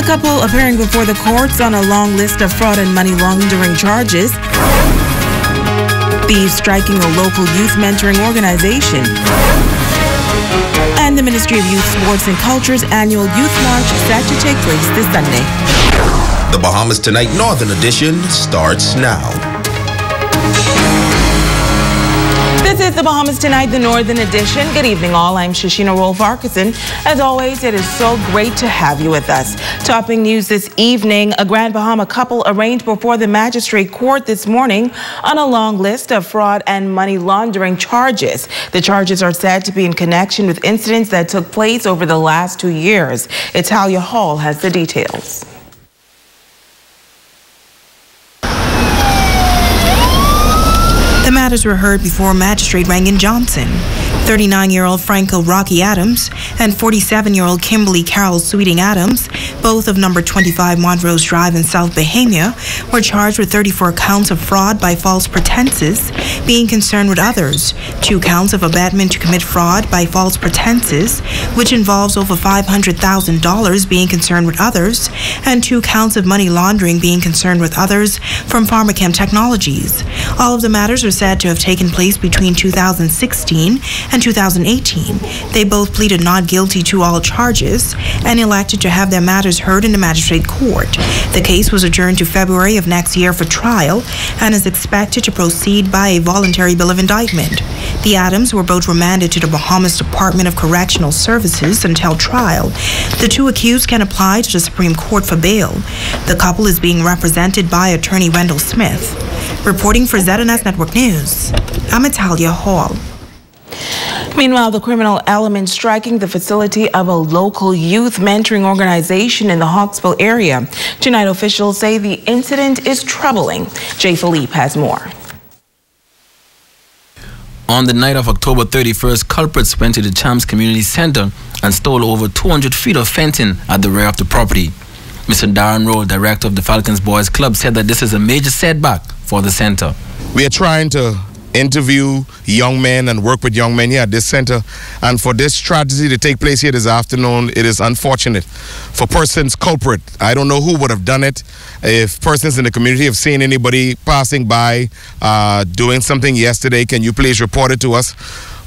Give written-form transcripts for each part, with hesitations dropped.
couple appearing before the courts on a long list of fraud and money laundering charges. Thieves striking a local youth mentoring organization. And the Ministry of Youth, Sports and Culture's annual Youth March set to take place this Sunday. The Bahamas Tonight Northern Edition starts now. This is the Bahamas Tonight, the Northern Edition. Good evening, all. I'm Shashina Rolf-Arkeson. As always, it is so great to have you with us. Topping news this evening, a Grand Bahama couple arraigned before the magistrate court this morning on a long list of fraud and money laundering charges. The charges are said to be in connection with incidents that took place over the last 2 years. Italia Hall has the details. The matters were heard before Magistrate Rangan Johnson. 39-year-old Franco Rocky Adams and 47-year-old Kimberly Carol Sweeting Adams, both of number 25 Montrose Drive in South Bahama, were charged with 34 counts of fraud by false pretenses, being concerned with others, 2 counts of abetment to commit fraud by false pretenses, which involves over $500,000 being concerned with others, and 2 counts of money laundering being concerned with others from Pharmachem Technologies. All of the matters are said to have taken place between 2016 and 2018. They both pleaded not guilty to all charges and elected to have their matters heard in the magistrate court. The case was adjourned to February of next year for trial and is expected to proceed by a voluntary bill of indictment. The Adams were both remanded to the Bahamas Department of Correctional Services until trial. The 2 accused can apply to the Supreme Court for bail. The couple is being represented by attorney Wendell Smith. Reporting for ZNS Network News, I'm Italia Hall. Meanwhile, the criminal element striking the facility of a local youth mentoring organization in the Hawksville area. Tonight, officials say the incident is troubling. Jay Philippe has more. On the night of October 31st, culprits went to the Champs Community Center and stole over 200 feet of fencing at the rear of the property. Mr. Darren Roll, director of the Falcons Boys Club, said that this is a major setback for the center. We are trying to interview young men and work with young men here at this center, and for this tragedy to take place here this afternoon, it is unfortunate for persons culprit. I don't know who would have done it. If persons in the community have seen anybody passing by doing something yesterday, can you please report it to us?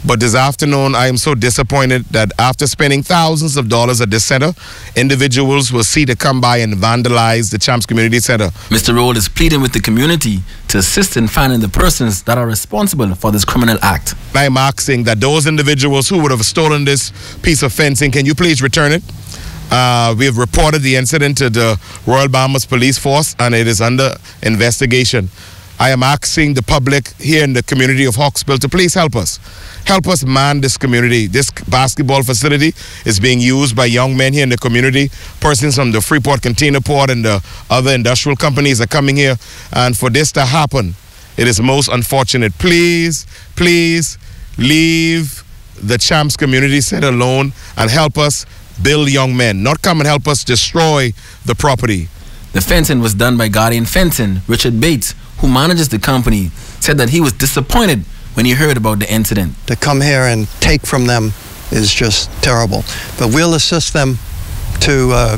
But this afternoon, I am so disappointed that after spending thousands of dollars at this center, individuals will see to come by and vandalize the Champs Community Center. Mr. Roll is pleading with the community to assist in finding the persons that are responsible for this criminal act. I am asking that those individuals who would have stolen this piece of fencing, can you please return it? We have reported the incident to the Royal Bahamas Police Force, and it is under investigation. I am asking the public here in the community of Hawksville to please help us. Help us man this community. This basketball facility is being used by young men here in the community. Persons from the Freeport Container Port and the other industrial companies are coming here. And for this to happen, it is most unfortunate. Please, please leave the Champs Community Center alone and help us build young men. Not come and help us destroy the property. The fencing was done by Guardian Fencing. Richard Bates, who manages the company, said that he was disappointed when he heard about the incident. To come here and take from them is just terrible. But we'll assist them to,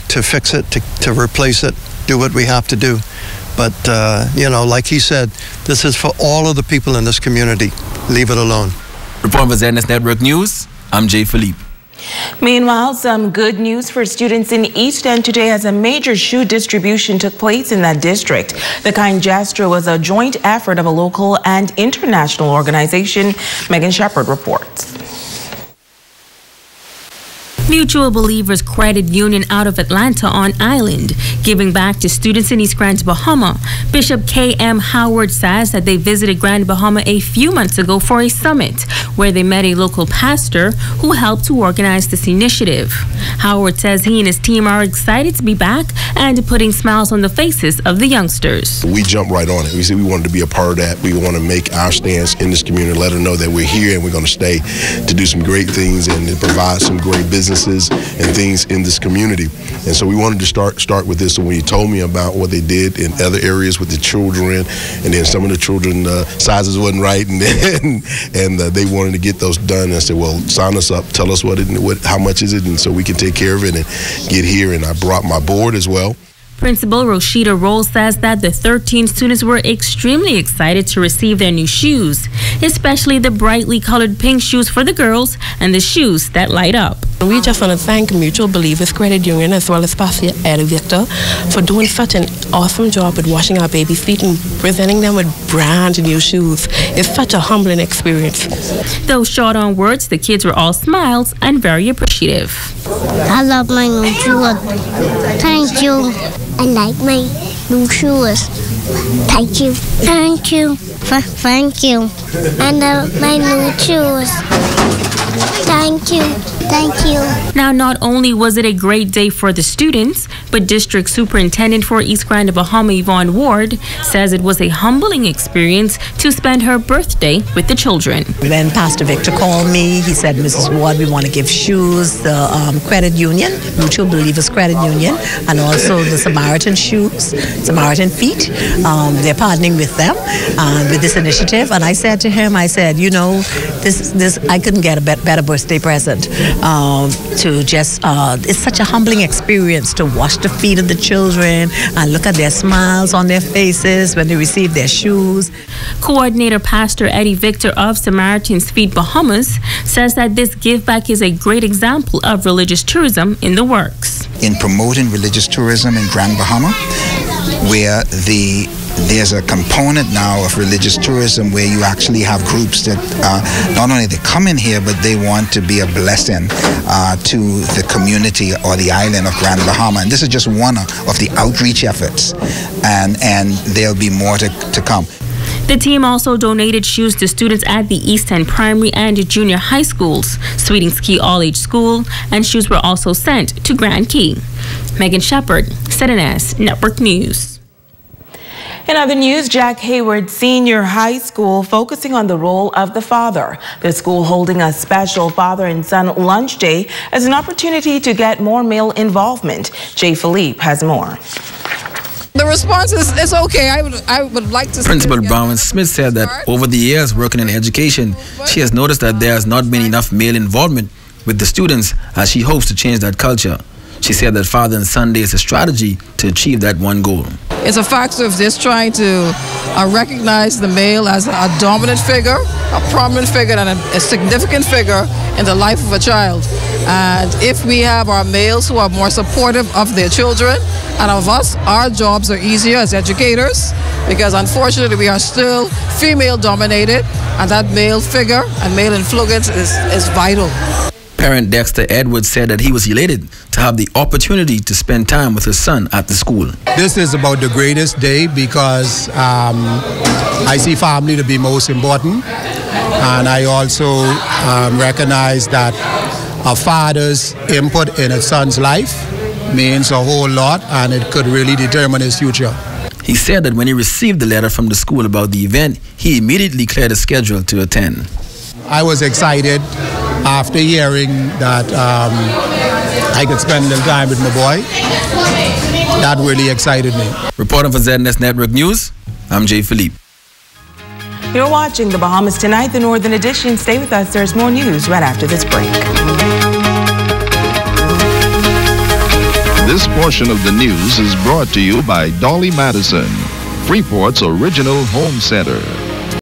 to fix it, to replace it, do what we have to do. But, like he said, this is for all of the people in this community. Leave it alone. Reporting for ZNS Network News, I'm Jay Philippe. Meanwhile, some good news for students in East End today as a major shoe distribution took place in that district. The kind gesture was a joint effort of a local and international organization. Megan Shepard reports. Mutual Believers Credit Union out of Atlanta on Island, giving back to students in East Grand Bahama. Bishop K.M. Hayward says that they visited Grand Bahama a few months ago for a summit where they met a local pastor who helped to organize this initiative. Hayward says he and his team are excited to be back and putting smiles on the faces of the youngsters. We jumped right on it. We said we wanted to be a part of that. We want to make our stance in this community, let them know that we're here and we're going to stay to do some great things and to provide some great businesses practices and things in this community. And so we wanted to start with this. So when he told me about what they did in other areas with the children, and then some of the children sizes wasn't right, and they wanted to get those done. And I said, well, sign us up, tell us how much is it, and so we can take care of it and get here. And I brought my board as well. Principal Roshida Roll says that the 13 students were extremely excited to receive their new shoes, especially the brightly colored pink shoes for the girls and the shoes that light up. We just want to thank Mutual Believers Credit Union as well as Pastor Eddie Victor for doing such an awesome job with washing our babies' feet and presenting them with brand new shoes. It's such a humbling experience. Though short on words, the kids were all smiles and very appreciative. I love my new shoes. Thank you. I like my new shoes. Thank you. Thank you. Thank you. I love my new shoes. Thank you. Thank you. Now, not only was it a great day for the students, but District Superintendent for East Grand Bahama, Yvonne Ward, says it was a humbling experience to spend her birthday with the children. When Pastor Victor called me, he said, Mrs. Ward, we want to give shoes, the credit union, Mutual Believers Credit Union, and also the Samaritan shoes, Samaritan feet. They're partnering with them with this initiative. And I said to him, I said, you know, this I couldn't get a better birthday present. It's such a humbling experience to wash the feet of the children and look at their smiles on their faces when they receive their shoes. Coordinator Pastor Eddie Victor of Samaritan's Feet Bahamas says that this give back is a great example of religious tourism in the works. In promoting religious tourism in Grand Bahama, where there's a component now of religious tourism where you actually have groups that not only they come in here, but they want to be a blessing to the community or the island of Grand Bahama. And this is just one of the outreach efforts, and there'll be more to come. The team also donated shoes to students at the East End Primary and Junior High Schools, Sweetings Key All-Age School, and shoes were also sent to Grand Key. Megan Shepard, ZNS Network News. In other news, Jack Hayward Senior High School focusing on the role of the father. The school holding a special father and son lunch day as an opportunity to get more male involvement. Jay Philippe has more. The response is okay. I would like to. Principal Brown Smith said that over the years working in education, she has noticed that there has not been enough male involvement with the students, as she hopes to change that culture. She said that Father and Son Day is a strategy to achieve that one goal. It's a factor of just trying to recognize the male as a dominant figure, a prominent figure, and a significant figure in the life of a child. And if we have our males who are more supportive of their children and of us, our jobs are easier as educators, because unfortunately we are still female dominated, and that male figure and male influence is vital. Parent Dexter Edwards said that he was elated to have the opportunity to spend time with his son at the school. This is about the greatest day because I see family to be most important, and I also recognize that a father's input in a son's life means a whole lot, and it could really determine his future. He said that when he received the letter from the school about the event, he immediately cleared a schedule to attend. I was excited after hearing that I could spend a little time with my boy. That really excited me. Reporting for ZNS Network News, I'm Jay Philippe. You're watching the Bahamas Tonight, the Northern Edition. Stay with us. There's more news right after this break. This portion of the news is brought to you by Dolly Madison, Freeport's original home center.